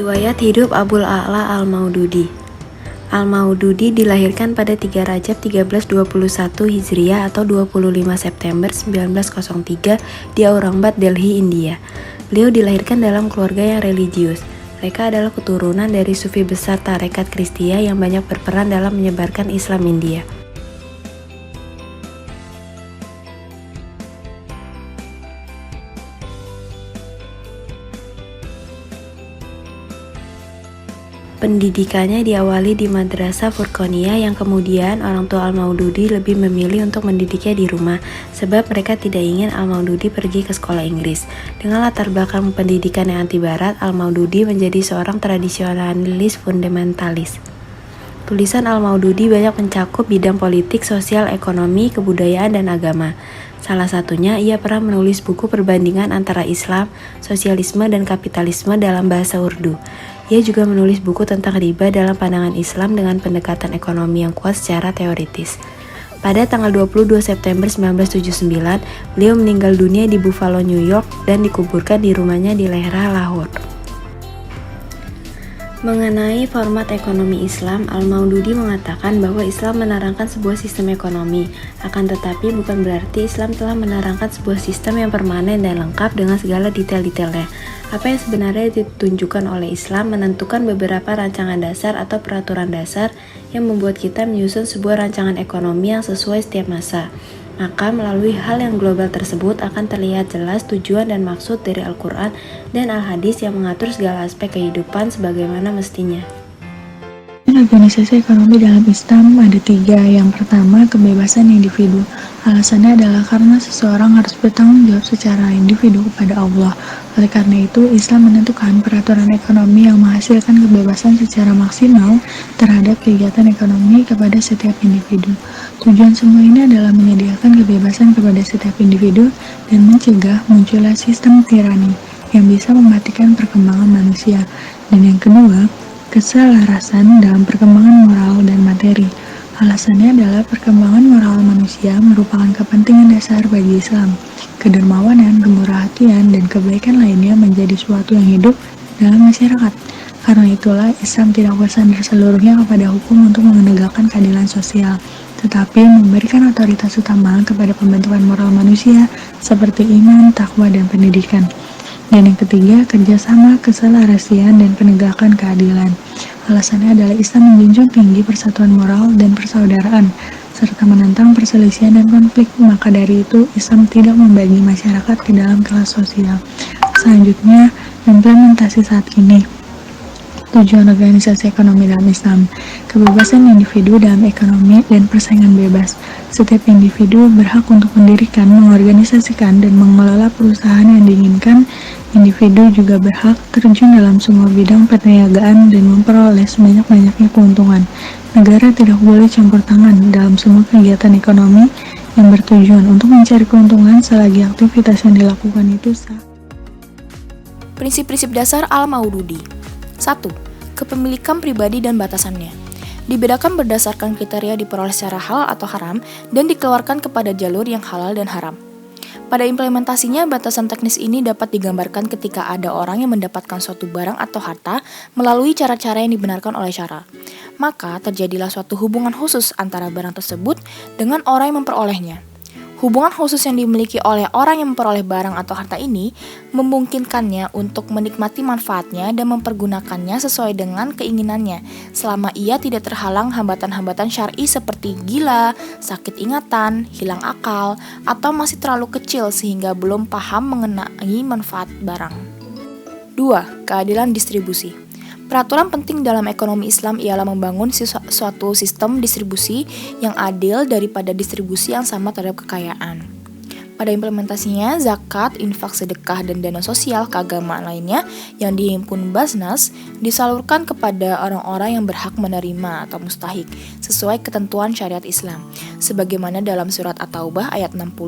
Riwayat hidup Abul A'la Al-Maududi. Al-Maududi dilahirkan pada 3 Rajab 1321 Hijriah atau 25 September 1903 di Aurangabad, Delhi, India. Beliau dilahirkan dalam keluarga yang religius. Mereka adalah keturunan dari sufi besar tarekat Kristia yang banyak berperan dalam menyebarkan Islam India. Pendidikannya diawali di Madrasah Furqaniyah yang kemudian orang tua Al-Maududi lebih memilih untuk mendidiknya di rumah sebab mereka tidak ingin Al-Maududi pergi ke sekolah Inggris. Dengan latar belakang pendidikan yang anti barat, Al-Maududi menjadi seorang tradisionalis fundamentalis. Tulisan Al-Maududi banyak mencakup bidang politik, sosial, ekonomi, kebudayaan, dan agama. Salah satunya, ia pernah menulis buku perbandingan antara Islam, sosialisme, dan kapitalisme dalam bahasa Urdu. Ia juga menulis buku tentang riba dalam pandangan Islam dengan pendekatan ekonomi yang kuat secara teoritis. Pada tanggal 22 September 1979, beliau meninggal dunia di Buffalo, New York, dan dikuburkan di rumahnya di Lehra, Lahore. Mengenai format ekonomi Islam, Al-Maududi mengatakan bahwa Islam menerangkan sebuah sistem ekonomi, akan tetapi bukan berarti Islam telah menerangkan sebuah sistem yang permanen dan lengkap dengan segala detail-detailnya. Apa yang sebenarnya ditunjukkan oleh Islam menentukan beberapa rancangan dasar atau peraturan dasar yang membuat kita menyusun sebuah rancangan ekonomi yang sesuai setiap masa. Maka melalui hal yang global tersebut akan terlihat jelas tujuan dan maksud dari Al-Quran dan Al-Hadis yang mengatur segala aspek kehidupan sebagaimana mestinya. Organisasi ekonomi dalam Islam ada 3. Yang pertama, kebebasan individu. Alasannya adalah karena seseorang harus bertanggung jawab secara individu kepada Allah. Oleh karena itu, Islam menentukan peraturan ekonomi yang menghasilkan kebebasan secara maksimal terhadap kegiatan ekonomi kepada setiap individu. Tujuan semua ini adalah menyediakan kebebasan kepada setiap individu dan mencegah munculnya sistem tirani yang bisa mematikan perkembangan manusia. Dan yang kedua, keselarasan dalam perkembangan moral dan materi. Alasannya adalah perkembangan moral manusia merupakan kepentingan dasar bagi Islam. Kedermawanan, kemurahan hatian, dan kebaikan lainnya menjadi suatu yang hidup dalam masyarakat. Karena itulah Islam tidak bersandar seluruhnya kepada hukum untuk menegakkan keadilan sosial, tetapi memberikan otoritas utama kepada pembentukan moral manusia seperti iman, takwa, dan pendidikan. Dan yang ketiga, kerjasama, keselarasian, dan penegakan keadilan. Alasannya adalah Islam menjunjung tinggi persatuan moral dan persaudaraan, serta menentang perselisihan dan konflik. Maka dari itu, Islam tidak membagi masyarakat ke dalam kelas sosial. Selanjutnya, implementasi saat ini. Tujuan organisasi ekonomi dalam Islam, kebebasan individu dalam ekonomi dan persaingan bebas. Setiap individu berhak untuk mendirikan, mengorganisasikan, dan mengelola perusahaan yang diinginkan. Individu juga berhak terjun dalam semua bidang perniagaan dan memperoleh sebanyak-banyaknya keuntungan. Negara tidak boleh campur tangan dalam semua kegiatan ekonomi yang bertujuan untuk mencari keuntungan selagi aktivitas yang dilakukan itu sah. Prinsip-prinsip dasar Al-Maududi. 1. Kepemilikan pribadi dan batasannya. Dibedakan berdasarkan kriteria diperoleh secara halal atau haram dan dikeluarkan kepada jalur yang halal dan haram. Pada implementasinya, batasan teknis ini dapat digambarkan ketika ada orang yang mendapatkan suatu barang atau harta melalui cara-cara yang dibenarkan oleh syara. Maka terjadilah suatu hubungan khusus antara barang tersebut dengan orang yang memperolehnya. Hubungan khusus yang dimiliki oleh orang yang memperoleh barang atau harta ini memungkinkannya untuk menikmati manfaatnya dan mempergunakannya sesuai dengan keinginannya selama ia tidak terhalang hambatan-hambatan syar'i seperti gila, sakit ingatan, hilang akal, atau masih terlalu kecil sehingga belum paham mengenai manfaat barang. 2. Keadilan distribusi. Peraturan penting dalam ekonomi Islam ialah membangun suatu sistem distribusi yang adil daripada distribusi yang sama terhadap kekayaan. Pada implementasinya, zakat, infak, sedekah, dan dana sosial keagamaan lainnya yang dihimpun Basnas disalurkan kepada orang-orang yang berhak menerima atau mustahik sesuai ketentuan syariat Islam. Sebagaimana dalam surat At-Taubah ayat 60,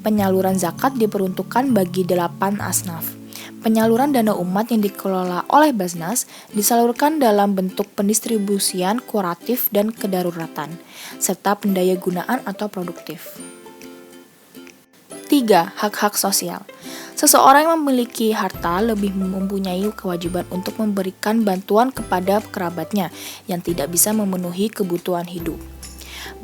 penyaluran zakat diperuntukkan bagi 8 asnaf. Penyaluran dana umat yang dikelola oleh Basnas disalurkan dalam bentuk pendistribusian kuratif dan kedaruratan, serta pendayagunaan atau produktif. 3. Hak-hak sosial. Seseorang yang memiliki harta lebih mempunyai kewajiban untuk memberikan bantuan kepada kerabatnya yang tidak bisa memenuhi kebutuhan hidup.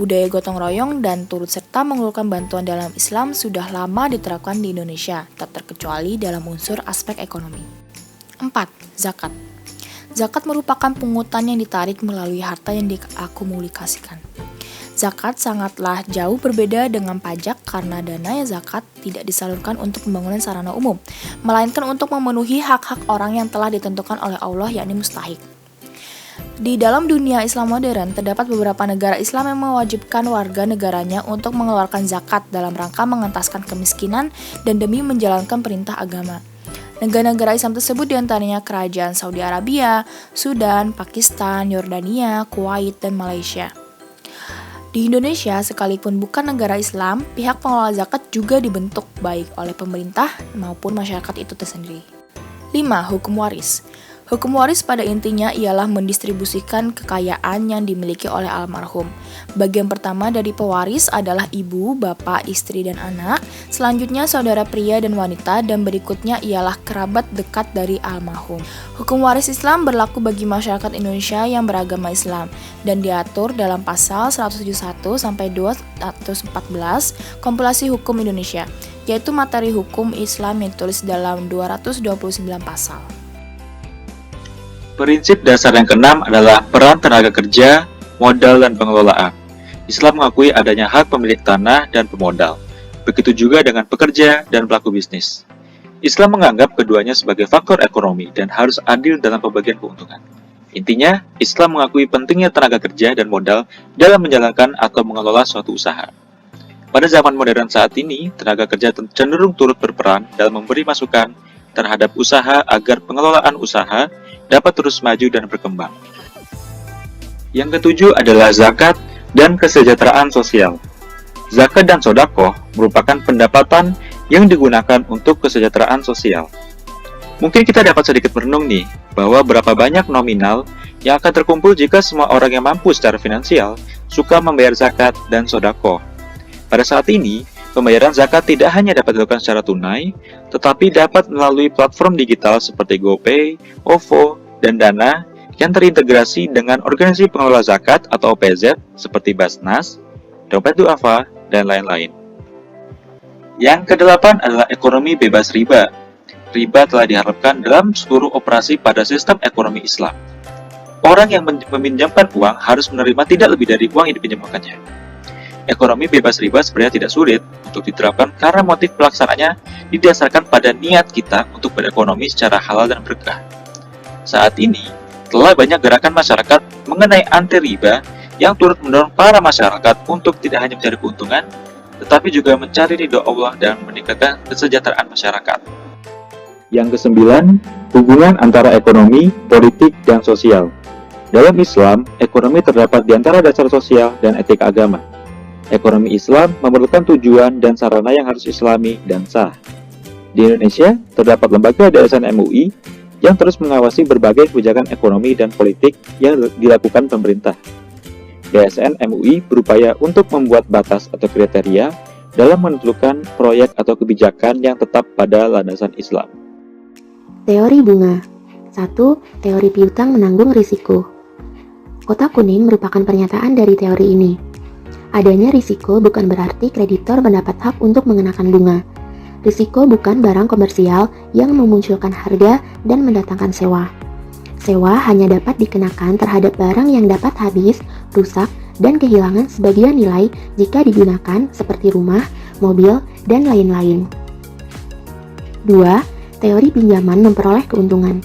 Budaya gotong royong dan turut serta mengeluarkan bantuan dalam Islam sudah lama diterapkan di Indonesia, tak terkecuali dalam unsur aspek ekonomi. 4. Zakat. Zakat merupakan pungutan yang ditarik melalui harta yang diakumulasikan. Zakat sangatlah jauh berbeda dengan pajak karena dana zakat tidak disalurkan untuk pembangunan sarana umum, melainkan untuk memenuhi hak-hak orang yang telah ditentukan oleh Allah, yakni mustahik. Di dalam dunia Islam modern, terdapat beberapa negara Islam yang mewajibkan warga negaranya untuk mengeluarkan zakat dalam rangka mengentaskan kemiskinan dan demi menjalankan perintah agama. Negara-negara Islam tersebut diantaranya Kerajaan Saudi Arabia, Sudan, Pakistan, Yordania, Kuwait, dan Malaysia. Di Indonesia, sekalipun bukan negara Islam, pihak pengelola zakat juga dibentuk baik oleh pemerintah maupun masyarakat itu tersendiri. 5. Hukum waris. Hukum waris pada intinya ialah mendistribusikan kekayaan yang dimiliki oleh almarhum. Bagian pertama dari pewaris adalah ibu, bapak, istri, dan anak, selanjutnya saudara pria dan wanita, dan berikutnya ialah kerabat dekat dari almarhum. Hukum waris Islam berlaku bagi masyarakat Indonesia yang beragama Islam dan diatur dalam pasal 171 sampai 214 Kompilasi Hukum Indonesia, yaitu materi hukum Islam yang ditulis dalam 229 pasal. Prinsip dasar yang keenam adalah peran tenaga kerja, modal, dan pengelolaan. Islam mengakui adanya hak pemilik tanah dan pemodal. Begitu juga dengan pekerja dan pelaku bisnis. Islam menganggap keduanya sebagai faktor ekonomi dan harus adil dalam pembagian keuntungan. Intinya, Islam mengakui pentingnya tenaga kerja dan modal dalam menjalankan atau mengelola suatu usaha. Pada zaman modern saat ini, tenaga kerja cenderung turut berperan dalam memberi masukan terhadap usaha agar pengelolaan usaha dapat terus maju dan berkembang. Yang ketujuh adalah zakat dan kesejahteraan sosial. Zakat dan sedekah merupakan pendapatan yang digunakan untuk kesejahteraan sosial. Mungkin kita dapat sedikit merenung nih, bahwa berapa banyak nominal yang akan terkumpul jika semua orang yang mampu secara finansial suka membayar zakat dan sedekah. Pada saat ini, pembayaran zakat tidak hanya dapat dilakukan secara tunai, tetapi dapat melalui platform digital seperti GoPay, OVO, dan Dana yang terintegrasi dengan organisasi pengelola zakat atau OPZ seperti Basnas, Dompet Duafa, dan lain-lain. Yang kedelapan adalah ekonomi bebas riba. Riba telah diharapkan dalam seluruh operasi pada sistem ekonomi Islam. Orang yang meminjamkan uang harus menerima tidak lebih dari uang yang dipinjamkannya. Ekonomi bebas riba sebenarnya tidak sulit untuk diterapkan karena motif pelaksananya didasarkan pada niat kita untuk berekonomi secara halal dan berkah. Saat ini, telah banyak gerakan masyarakat mengenai anti riba yang turut mendorong para masyarakat untuk tidak hanya mencari keuntungan, tetapi juga mencari ridho Allah dan meningkatkan kesejahteraan masyarakat. Yang kesembilan, hubungan antara ekonomi, politik, dan sosial. Dalam Islam, ekonomi terdapat di antara dasar sosial dan etika agama. Ekonomi Islam memerlukan tujuan dan sarana yang harus islami dan sah. Di Indonesia, terdapat lembaga DSN MUI yang terus mengawasi berbagai kebijakan ekonomi dan politik yang dilakukan pemerintah. DSN MUI berupaya untuk membuat batas atau kriteria dalam menentukan proyek atau kebijakan yang tetap pada landasan Islam. Teori bunga. 1. Teori piutang menanggung risiko. Kotak kuning merupakan pernyataan dari teori ini. Adanya risiko bukan berarti kreditor mendapat hak untuk mengenakan bunga. Risiko bukan barang komersial yang memunculkan harga dan mendatangkan sewa. Sewa hanya dapat dikenakan terhadap barang yang dapat habis, rusak, dan kehilangan sebagian nilai jika digunakan seperti rumah, mobil, dan lain-lain. 2. Teori pinjaman memperoleh keuntungan.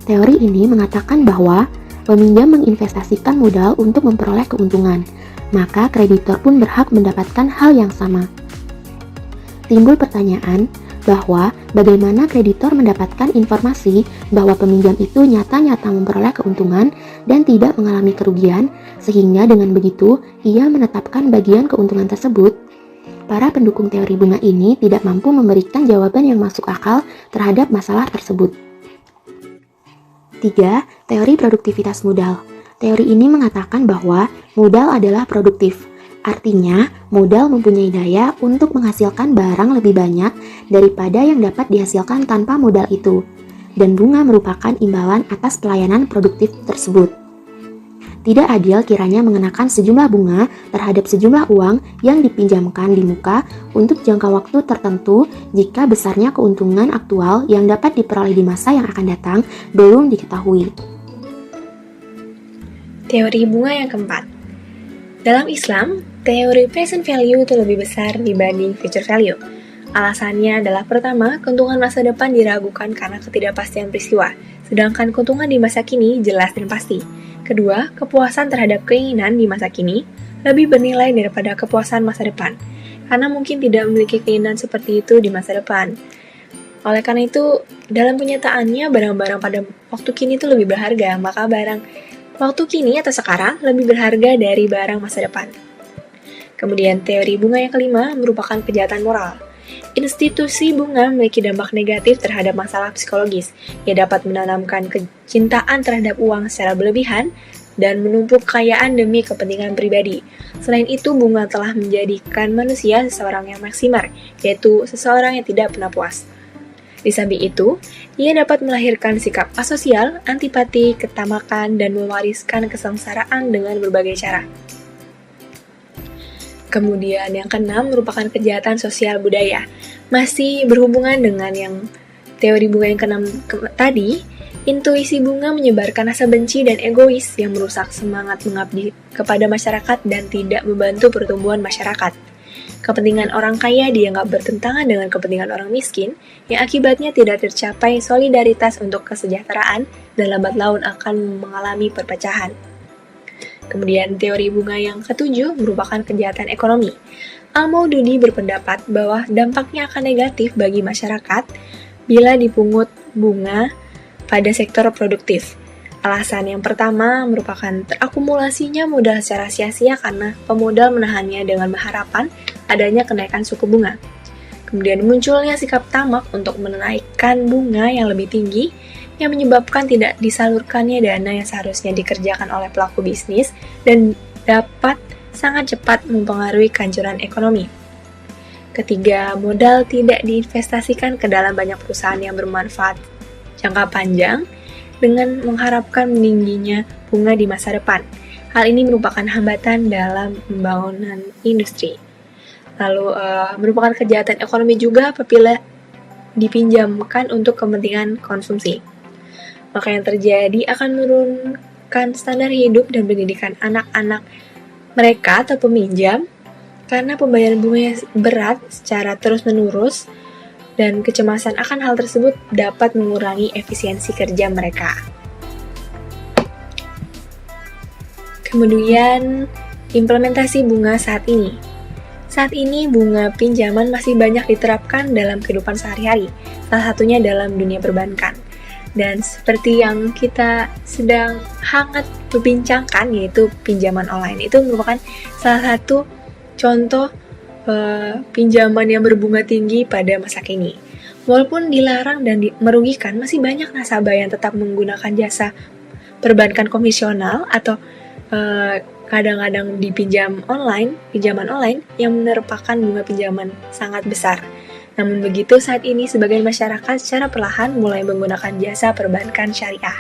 Teori ini mengatakan bahwa peminjam menginvestasikan modal untuk memperoleh keuntungan, maka kreditor pun berhak mendapatkan hal yang sama. Timbul pertanyaan bahwa bagaimana kreditor mendapatkan informasi bahwa peminjam itu nyata-nyata memperoleh keuntungan dan tidak mengalami kerugian, sehingga dengan begitu ia menetapkan bagian keuntungan tersebut. Para pendukung teori bunga ini tidak mampu memberikan jawaban yang masuk akal terhadap masalah tersebut. 3. Teori produktivitas modal. Teori ini mengatakan bahwa modal adalah produktif. Artinya, modal mempunyai daya untuk menghasilkan barang lebih banyak daripada yang dapat dihasilkan tanpa modal itu, dan bunga merupakan imbalan atas pelayanan produktif tersebut. Tidak adil kiranya mengenakan sejumlah bunga terhadap sejumlah uang yang dipinjamkan di muka untuk jangka waktu tertentu jika besarnya keuntungan aktual yang dapat diperoleh di masa yang akan datang belum diketahui. Teori bunga yang keempat. Dalam Islam, teori present value itu lebih besar dibanding future value. Alasannya adalah pertama, keuntungan masa depan diragukan karena ketidakpastian peristiwa, sedangkan keuntungan di masa kini jelas dan pasti. Kedua, kepuasan terhadap keinginan di masa kini lebih bernilai daripada kepuasan masa depan, karena mungkin tidak memiliki keinginan seperti itu di masa depan. Oleh karena itu, dalam kenyataannya barang-barang pada waktu kini itu lebih berharga, maka barang waktu kini atau sekarang lebih berharga dari barang masa depan. Kemudian teori bunga yang kelima merupakan kejahatan moral. Institusi bunga memiliki dampak negatif terhadap masalah psikologis. Ia dapat menanamkan kecintaan terhadap uang secara berlebihan dan menumpuk kekayaan demi kepentingan pribadi. Selain itu, bunga telah menjadikan manusia seseorang yang maksimal, yaitu seseorang yang tidak pernah puas. Di samping itu, ia dapat melahirkan sikap asosial, antipati, ketamakan, dan mewariskan kesengsaraan dengan berbagai cara. Kemudian yang keenam merupakan kejahatan sosial budaya. Masih berhubungan dengan yang teori bunga yang keenam tadi, intuisi bunga menyebarkan rasa benci dan egois yang merusak semangat mengabdi kepada masyarakat dan tidak membantu pertumbuhan masyarakat. Kepentingan orang kaya dianggap bertentangan dengan kepentingan orang miskin, yang akibatnya tidak tercapai solidaritas untuk kesejahteraan dan lambat laun akan mengalami perpecahan. Kemudian teori bunga yang ketujuh merupakan kejahatan ekonomi. Al-Maududi berpendapat bahwa dampaknya akan negatif bagi masyarakat bila dipungut bunga pada sektor produktif. Alasan yang pertama merupakan terakumulasinya modal secara sia-sia karena pemodal menahannya dengan harapan adanya kenaikan suku bunga. Kemudian munculnya sikap tamak untuk menaikkan bunga yang lebih tinggi yang menyebabkan tidak disalurkannya dana yang seharusnya dikerjakan oleh pelaku bisnis dan dapat sangat cepat mempengaruhi kehancuran ekonomi. Ketiga, modal tidak diinvestasikan ke dalam banyak perusahaan yang bermanfaat jangka panjang dengan mengharapkan meningginya bunga di masa depan. Hal ini merupakan hambatan dalam pembangunan industri. Lalu, merupakan kejahatan ekonomi juga apabila dipinjamkan untuk kepentingan konsumsi. Maka yang terjadi akan menurunkan standar hidup dan pendidikan anak-anak mereka atau peminjam karena pembayaran bunga yang berat secara terus-menerus dan kecemasan akan hal tersebut dapat mengurangi efisiensi kerja mereka. Kemudian, implementasi bunga saat ini. Saat ini bunga pinjaman masih banyak diterapkan dalam kehidupan sehari-hari, salah satunya dalam dunia perbankan. Dan seperti yang kita sedang hangat berbincangkan, yaitu pinjaman online, itu merupakan salah satu contoh pinjaman yang berbunga tinggi pada masa kini. Walaupun dilarang dan merugikan, masih banyak nasabah yang tetap menggunakan jasa perbankan konvensional atau kadang-kadang pinjaman online yang merupakan bunga pinjaman sangat besar. Namun begitu, saat ini sebagian masyarakat secara perlahan mulai menggunakan jasa perbankan syariah.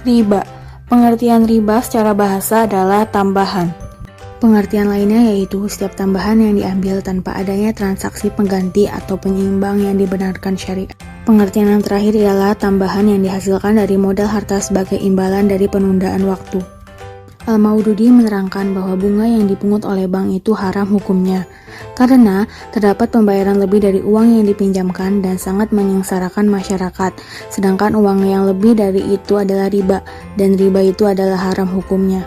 Riba. Pengertian riba secara bahasa adalah tambahan. Pengertian lainnya yaitu setiap tambahan yang diambil tanpa adanya transaksi pengganti atau penyeimbang yang dibenarkan syariat. Pengertian yang terakhir ialah tambahan yang dihasilkan dari modal harta sebagai imbalan dari penundaan waktu. Al-Maududi menerangkan bahwa bunga yang dipungut oleh bank itu haram hukumnya, karena terdapat pembayaran lebih dari uang yang dipinjamkan dan sangat menyengsarakan masyarakat, sedangkan uang yang lebih dari itu adalah riba, dan riba itu adalah haram hukumnya.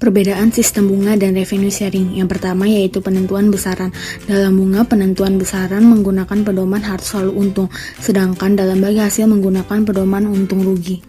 Perbedaan sistem bunga dan revenue sharing. Yang pertama yaitu penentuan besaran. Dalam bunga, penentuan besaran menggunakan pedoman harus selalu untung, sedangkan dalam bagi hasil menggunakan pedoman untung rugi.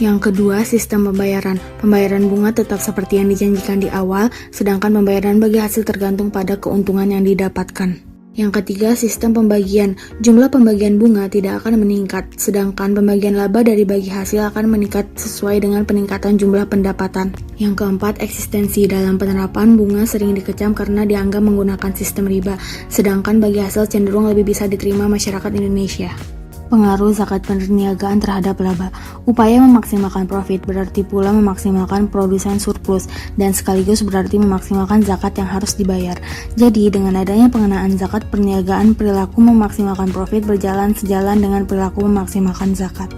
Yang kedua, sistem pembayaran. Pembayaran bunga tetap seperti yang dijanjikan di awal, sedangkan pembayaran bagi hasil tergantung pada keuntungan yang didapatkan. Yang ketiga, sistem pembagian. Jumlah pembagian bunga tidak akan meningkat, sedangkan pembagian laba dari bagi hasil akan meningkat sesuai dengan peningkatan jumlah pendapatan. Yang keempat, eksistensi. Dalam penerapan, bunga sering dikecam karena dianggap menggunakan sistem riba, sedangkan bagi hasil cenderung lebih bisa diterima masyarakat Indonesia. Pengaruh zakat perniagaan terhadap laba. Upaya memaksimalkan profit berarti pula memaksimalkan produsen surplus dan sekaligus berarti memaksimalkan zakat yang harus dibayar. Jadi, dengan adanya pengenaan zakat perniagaan, perilaku memaksimalkan profit berjalan sejalan dengan perilaku memaksimalkan zakat.